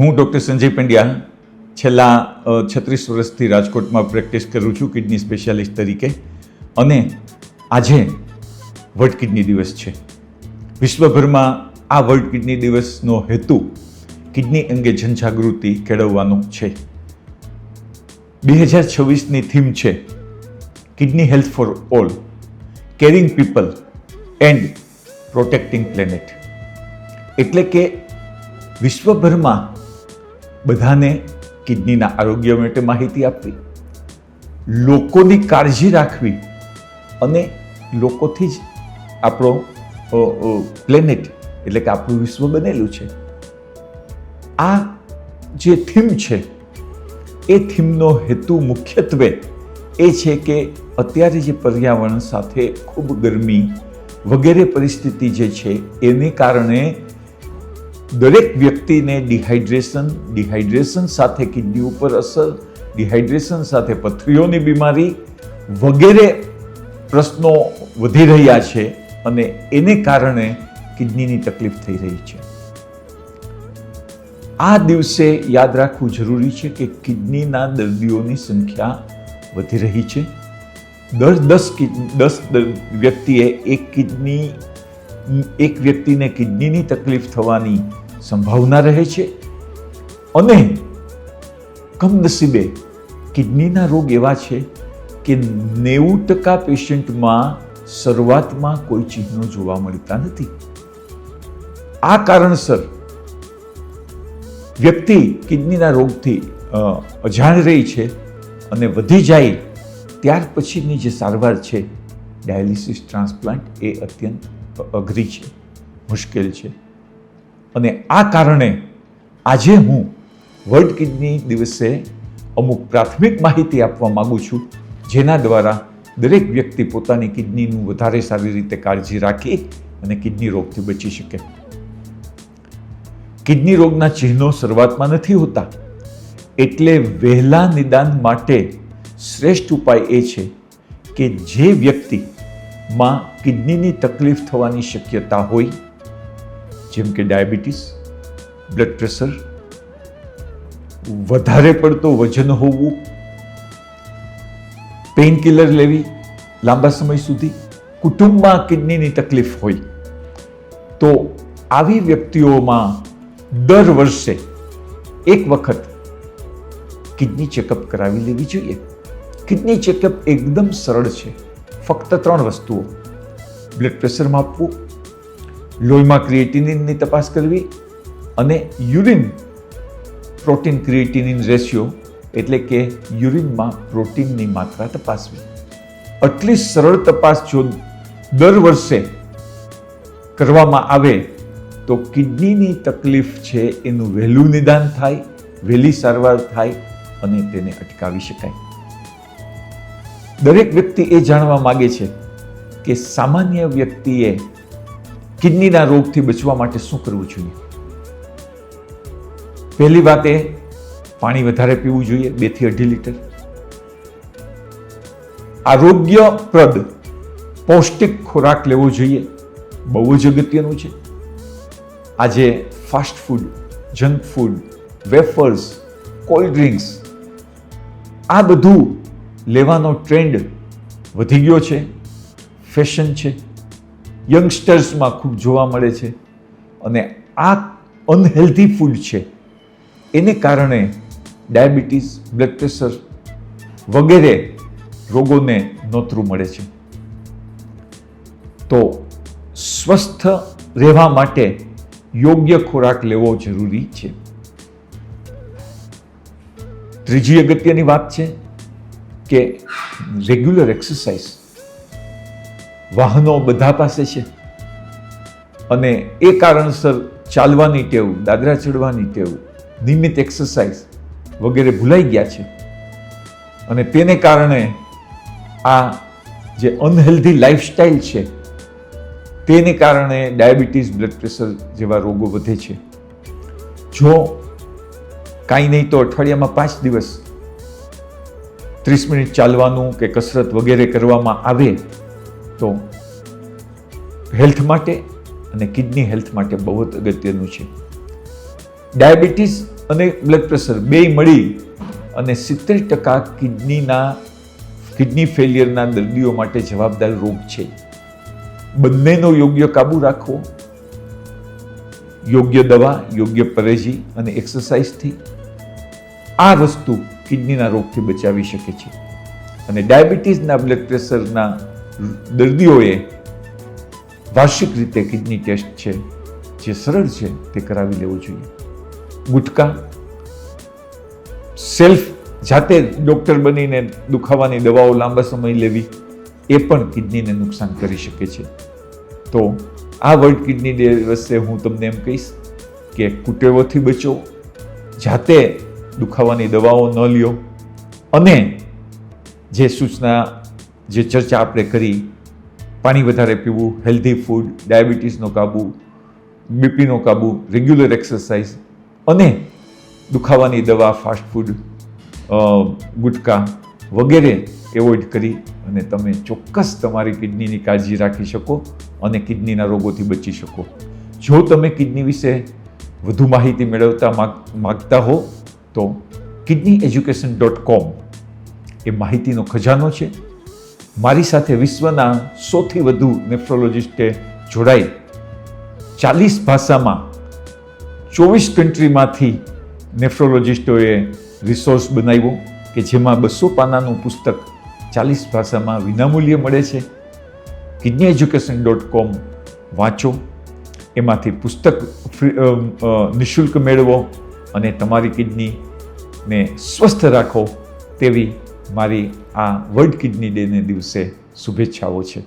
હું ડૉક્ટર સંજય પંડ્યા છેલ્લા 36 વર્ષથી રાજકોટમાં પ્રેક્ટિસ કરું છું કિડની સ્પેશિયાલિસ્ટ તરીકે. અને આજે વર્લ્ડ કિડની દિવસ છે. વિશ્વભરમાં આ વર્લ્ડ કિડની દિવસનો હેતુ કિડની અંગે જનજાગૃતિ કેળવવાનો છે. 2026ની થીમ છે kidney health for all, caring people and protecting planet. એટલે કે વિશ્વભરમાં બધાને કિડનીના આરોગ્ય માટે માહિતી આપવી, લોકોની કાળજી રાખવી અને લોકોથી જ આપણો પ્લેનેટ એટલે કે આપણું વિશ્વ બનેલું છે. આ જે થીમ છે એ થીમનો હેતુ મુખ્યત્વે એ છે કે અત્યારે જે પર્યાવરણ સાથે ખૂબ ગરમી વગેરે પરિસ્થિતિ જે છે એને કારણે દરેક વ્યક્તિને ડિહાઇડ્રેશન સાથે કિડની ઉપર અસર, ડિહાઇડ્રેશન સાથે પથરીઓની બીમારી વગેરે પ્રશ્નો વધી રહ્યા છે અને એને કારણે કિડનીની તકલીફ થઈ રહી છે. આ દિવસે યાદ રાખવું જરૂરી છે કે કિડનીના દર્દીઓની સંખ્યા વધી રહી છે. દર 10 વ્યક્તિએ એક વ્યક્તિને કિડનીની તકલીફ થવાની સંભાવના રહે છે. અને કમનસીબે કિડનીના રોગ એવા છે કે 90% પેશન્ટમાં શરૂઆતમાં કોઈ ચિહ્નો જોવા મળતા નથી. આ કારણસર વ્યક્તિ કિડનીના રોગથી અજાણ રહી છે અને વધી જાય ત્યાર પછીની જે સારવાર છે ડાયાલિસિસ ટ્રાન્સપ્લાન્ટ એ અત્યંત અઘરી છે, મુશ્કેલ છે. અને આ કારણે આજે હું વર્લ્ડ કિડની દિવસે અમુક પ્રાથમિક માહિતી આપવા માંગુ છું, જેના દ્વારા દરેક વ્યક્તિ પોતાની કિડનીનું વધારે સારી રીતે કાળજી રાખી અને કિડની રોગથી બચી શકે. કિડની રોગના ચિહ્નો શરૂઆતમાં નથી હોતા, એટલે વહેલા નિદાન માટે શ્રેષ્ઠ ઉપાય એ છે કે જે વ્યક્તિમાં કિડનીની તકલીફ થવાની શક્યતા હોય, જેમ કે ડાયાબિટીસ, બ્લડ પ્રેશર, વધારે પડતો વજન હોવું, પેઇન કિલર લેવી લાંબા સમય સુધી, કુટુંબમાં કિડનીની તકલીફ હોય, તો આવી વ્યક્તિઓમાં દર વર્ષે એક વખત કિડની ચેકઅપ કરાવી લેવી જોઈએ. કિડની ચેકઅપ એકદમ સરળ છે. ફક્ત 3 વસ્તુઓ: બ્લડ પ્રેશર માપવું, લોહીમાં ક્રિએટિનિનની તપાસ કરવી અને યુરિન પ્રોટીન ક્રિએટિનિન રેશિયો એટલે કે યુરિનમાં પ્રોટીનની માત્રા તપાસવી. આટલી સરળ તપાસ જો દર વર્ષે કરવામાં આવે તો કિડનીની તકલીફ છે એનું વહેલું નિદાન થાય, વહેલી સારવાર થાય અને તેને અટકાવી શકાય. દરેક વ્યક્તિ એ જાણવા માંગે છે કે સામાન્ય વ્યક્તિએ કિડનીના રોગથી બચવા માટે શું કરવું જોઈએ. પહેલી વાત એ પાણી વધારે પીવું જોઈએ, 2 થી 2.5 લીટર. આરોગ્યપ્રદ પૌષ્ટિક ખોરાક લેવો જોઈએ, બહુ જ અગત્યનું છે. આજે fast food, junk food, wafers, cold drinks આ બધું લેવાનો ટ્રેન્ડ વધી ગયો છે, ફેશન છે, યંગસ્ટર્સમાં ખૂબ જોવા મળે છે. અને આ અનહેલ્ધી ફૂડ છે એને કારણે ડાયાબિટીસ, બ્લડ પ્રેશર વગેરે રોગોને નોતરું મળે છે. તો સ્વસ્થ રહેવા માટે યોગ્ય ખોરાક લેવો જરૂરી છે. ત્રીજી અગત્યની વાત છે કે રેગ્યુલર એક્સરસાઇઝ. વાહનો બધા પાસે છે અને એ કારણસર ચાલવાની ટેવ, દાદરા ચડવાની ટેવ, નિયમિત એક્સરસાઇઝ વગેરે ભૂલાઈ ગયા છે. અને તેને કારણે આ જે અનહેલ્ધી લાઈફસ્ટાઈલ છે તેને કારણે ડાયાબિટીસ, બ્લડ પ્રેશર જેવા રોગો વધે છે. જો કાંઈ નહીં તો અઠવાડિયામાં 5 દિવસ 30 મિનિટ ચાલવાનું કે કસરત વગેરે કરવામાં આવે તો હેલ્થ માટે અને કિડની હેલ્થ માટે બહુ જ અગત્યનું છે. ડાયાબિટીસ અને બ્લડ પ્રેશર બેય મળી અને 70% કિડની ફેલિયરના દર્દીઓ માટે જવાબદાર રોગ છે. બંનેનો યોગ્ય કાબુ રાખવો, યોગ્ય દવા, યોગ્ય પરેજી અને એક્સરસાઇઝથી આ વસ્તુ કિડનીના રોગથી બચાવી શકે છે. અને ડાયાબિટીસના બ્લડ પ્રેશરના દર્દીઓએ વાર્ષિક રીતે કિડની ટેસ્ટ છે જે સરળ છે તે કરાવી લેવો જોઈએ. ગુટકા, સેલ્ફ જાતે ડૉક્ટર બનીને દુખાવાની દવાઓ લાંબા સમય લેવી એ પણ કિડનીને નુકસાન કરી શકે છે. તો આ વર્લ્ડ કિડની ડે દિવસે હું તમને એમ કહીશ કે કુટેવોથી બચો, જાતે દુખાવાની દવાઓ ન લ્યો અને જે સૂચના, જે ચર્ચા આપણે કરી, પાણી વધારે પીવું, હેલ્ધી ફૂડ, ડાયાબિટીસનો કાબુ, બીપીનો કાબુ, રેગ્યુલર એક્સરસાઇઝ અને દુખાવાની દવા, ફાસ્ટ ફૂડ, ગુટકા વગેરે એવોઇડ કરી અને તમે ચોક્કસ તમારી કિડનીની કાળજી રાખી શકો અને કિડનીના રોગોથી બચી શકો. જો તમે કિડની વિશે વધુ માહિતી મેળવતા માગતા હો તો kidneyeducation.com એ માહિતીનો ખજાનો છે. મારી સાથે વિશ્વના 100થી વધુ નેફ્રોલોજિસ્ટે જોડાઈ 40 ભાષામાં 24 કન્ટ્રીમાંથી નેફ્રોલોજિસ્ટોએ રિસોર્સ બનાવ્યો કે જેમાં 200 પાનાનું પુસ્તક 40 ભાષામાં વિનામૂલ્યે મળે છે. kidneyeducation.com વાંચો, એમાંથી પુસ્તક નિઃશુલ્ક મેળવો અને તમારી કિડનીને સ્વસ્થ રાખો તેવી મારી આ વર્લ્ડ કિડની ડેને દિવસે શુભેચ્છાઓ છે.